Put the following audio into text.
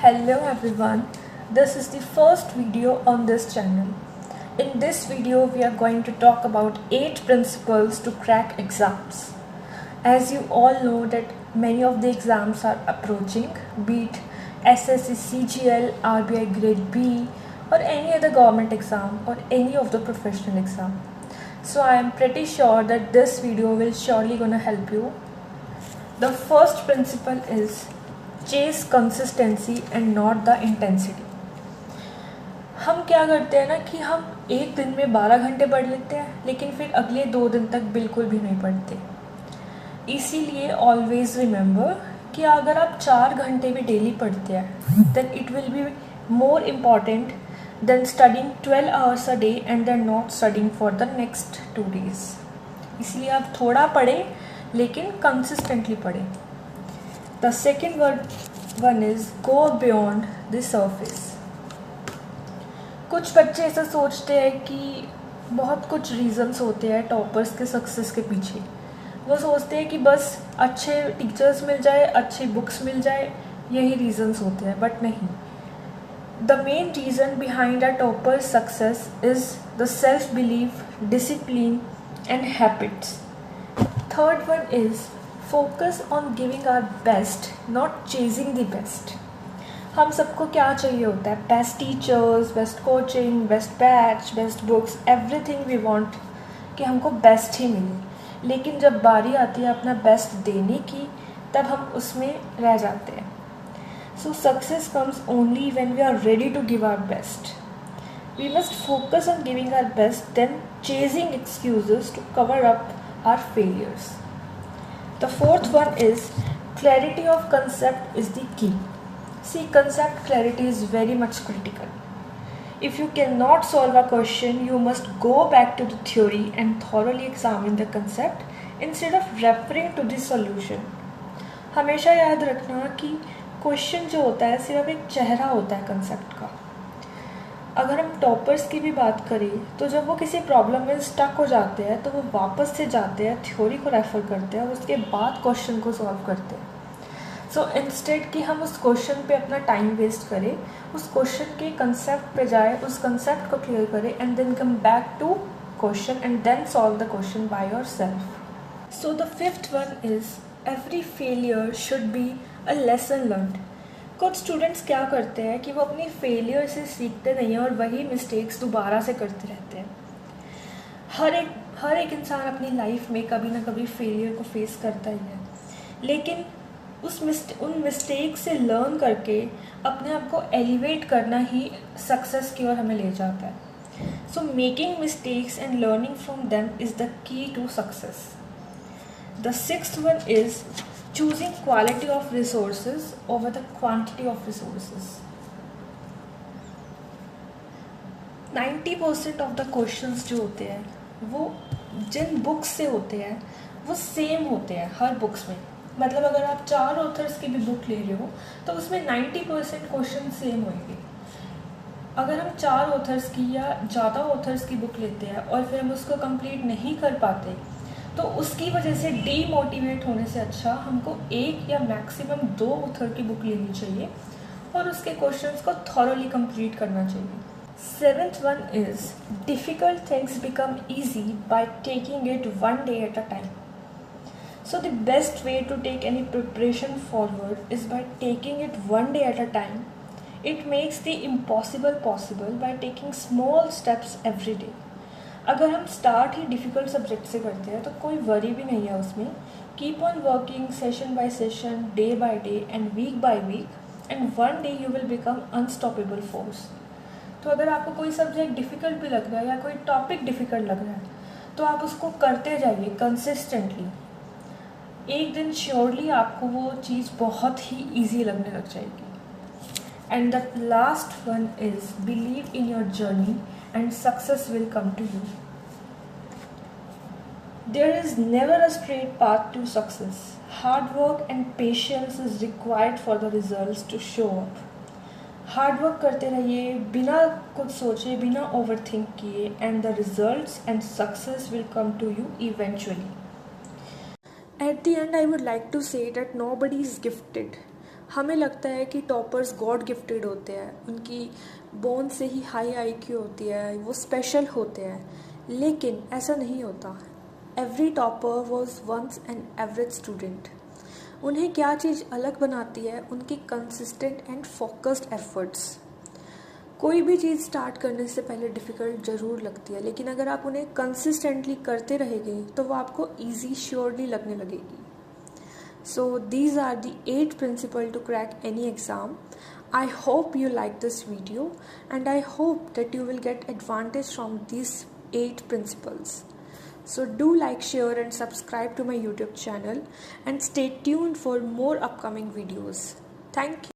Hello everyone, this is the first video on this channel. In this video we are going to talk about 8 principles to crack exams. As you all know that many of the exams are approaching, be it SSC, CGL, RBI grade B or any other government exam or any of the professional exam. So I am pretty sure that this video will surely gonna help you. The first principle is chase consistency and not the intensity. हम क्या करते हैं ना कि हम एक दिन में 12 घंटे पढ़ लेते हैं लेकिन फिर अगले 2 दिन तक बिल्कुल भी नहीं पढ़ते. इसीलिए ऑलवेज रिमेंबर कि अगर आप 4 घंटे भी डेली पढ़ते हैं then it will be more important then studying 12 hours a day and then not studying for the next 2 days. इसलिए आप थोड़ा पढ़ें लेकिन कंसिस्टेंटली पढ़ें. The second one is go beyond the surface. कुछ बच्चे ऐसा सोचते हैं कि बहुत कुछ रीजंस होते हैं टॉपर्स के सक्सेस के पीछे. वो सोचते हैं कि बस अच्छे टीचर्स मिल जाए, अच्छी बुक्स मिल जाए, यही रीजंस होते हैं. बट नहीं. The main reason behind a topper success is the self belief, discipline and habits. Third one is focus on giving our best, not chasing the best. हम सबको क्या चाहिए होता है? Best teachers, best coaching, best batch, best books, everything we want कि हमको best ही मिले. लेकिन जब बारी आती है अपना बेस्ट देने की तब हम उसमें रह जाते हैं. So success comes only when we are ready to give our best. We must focus on giving our best then chasing excuses to cover up our failures. The fourth one is clarity of concept is the key. See, concept clarity is very much critical. If you cannot solve a question, you must go back to the theory and thoroughly examine the concept instead of referring to the solution. हमेशा याद रखना कि question जो होता है सिर्फ एक चेहरा होता है कंसेप्ट का. अगर हम टॉपर्स की भी बात करें तो जब वो किसी प्रॉब्लम में स्टक हो जाते हैं तो वो वापस से जाते हैं, थ्योरी को रेफ़र करते हैं और उसके बाद क्वेश्चन को सॉल्व करते हैं. सो इंस्टेड कि हम उस क्वेश्चन पे अपना टाइम वेस्ट करें, उस क्वेश्चन के कंसेप्ट पे जाए, उस कंसेप्ट को क्लियर करें and then come back to question and then solve the question by yourself. So the fifth one is every failure should be a lesson learned. कुछ students क्या करते हैं कि वो अपनी फेलियर से सीखते नहीं हैं और वही मिस्टेक्स दोबारा से करते रहते हैं. हर एक इंसान अपनी लाइफ में कभी ना कभी फेलियर को फेस करता ही है, लेकिन उन मिस्टेक से लर्न करके अपने आप को एलिवेट करना ही सक्सेस की ओर हमें ले जाता है. So making mistakes and learning from them is the key to success. The sixth one is choosing quality of resources over the quantity of resources. 90% of the questions जो होते हैं वो जिन बुक्स से होते हैं वो सेम होते हैं हर बुक्स में. मतलब अगर आप 4 ऑथर्स की भी बुक ले रहे हो तो उसमें 90% क्वेश्चन सेम होंगे. अगर हम 4 ऑथर्स की या ज़्यादा ऑथर्स की बुक लेते हैं और फिर हम उसको कंप्लीट नहीं कर पाते तो उसकी वजह से डीमोटिवेट होने से अच्छा हमको 1 या मैक्सिमम 2 ऑथर की बुक लेनी चाहिए और उसके क्वेश्चंस को थॉरोली कंप्लीट करना चाहिए. Seventh one is difficult things become easy by taking it one day at a time. So the best way to take any preparation forward is by taking it one day at a time. It makes the impossible possible by taking small steps every day. अगर हम start ही difficult subject से करते हैं तो कोई worry भी नहीं है उसमें. Keep on working session by session, day by day and week by week and one day you will become unstoppable force. तो अगर आपको कोई सब्जेक्ट डिफ़िकल्ट भी लग रहा है या कोई टॉपिक डिफ़िकल्ट लग रहा है तो आप उसको करते जाइए कंसिस्टेंटली. एक दिन श्योरली आपको वो चीज़ बहुत ही ईजी लगने लग जाएगी. And the last one is believe in your journey and success will come to you. There is never a straight path to success. Hard work and patience is required for the results to show up. Hard work करते रहिए बिना कुछ सोचे, बिना overthink किए and the results and success will come to you eventually. At the end I would like to say that nobody is gifted. हमें लगता है कि टॉपर्स गॉड गिफ्टेड होते हैं, उनकी बोन से ही हाई आईक्यू होती है, वो स्पेशल होते हैं, लेकिन ऐसा नहीं होता। Every topper was once an average student. उन्हें क्या चीज़ अलग बनाती है? उनकी कंसिस्टेंट एंड फोकस्ड एफर्ट्स। कोई भी चीज़ स्टार्ट करने से पहले डिफ़िकल्ट ज़रूर लगती है, लेकिन अगर आप उन्हें कंसिस्टेंटली करते रहेंगे तो वो आपको ईजी श्योरली लगने लगेगी। So these are the 8 principles to crack any exam. I hope you like this video and I hope that you will get advantage from these 8 principles. So do like, share and subscribe to my YouTube channel and stay tuned for more upcoming videos. Thank you.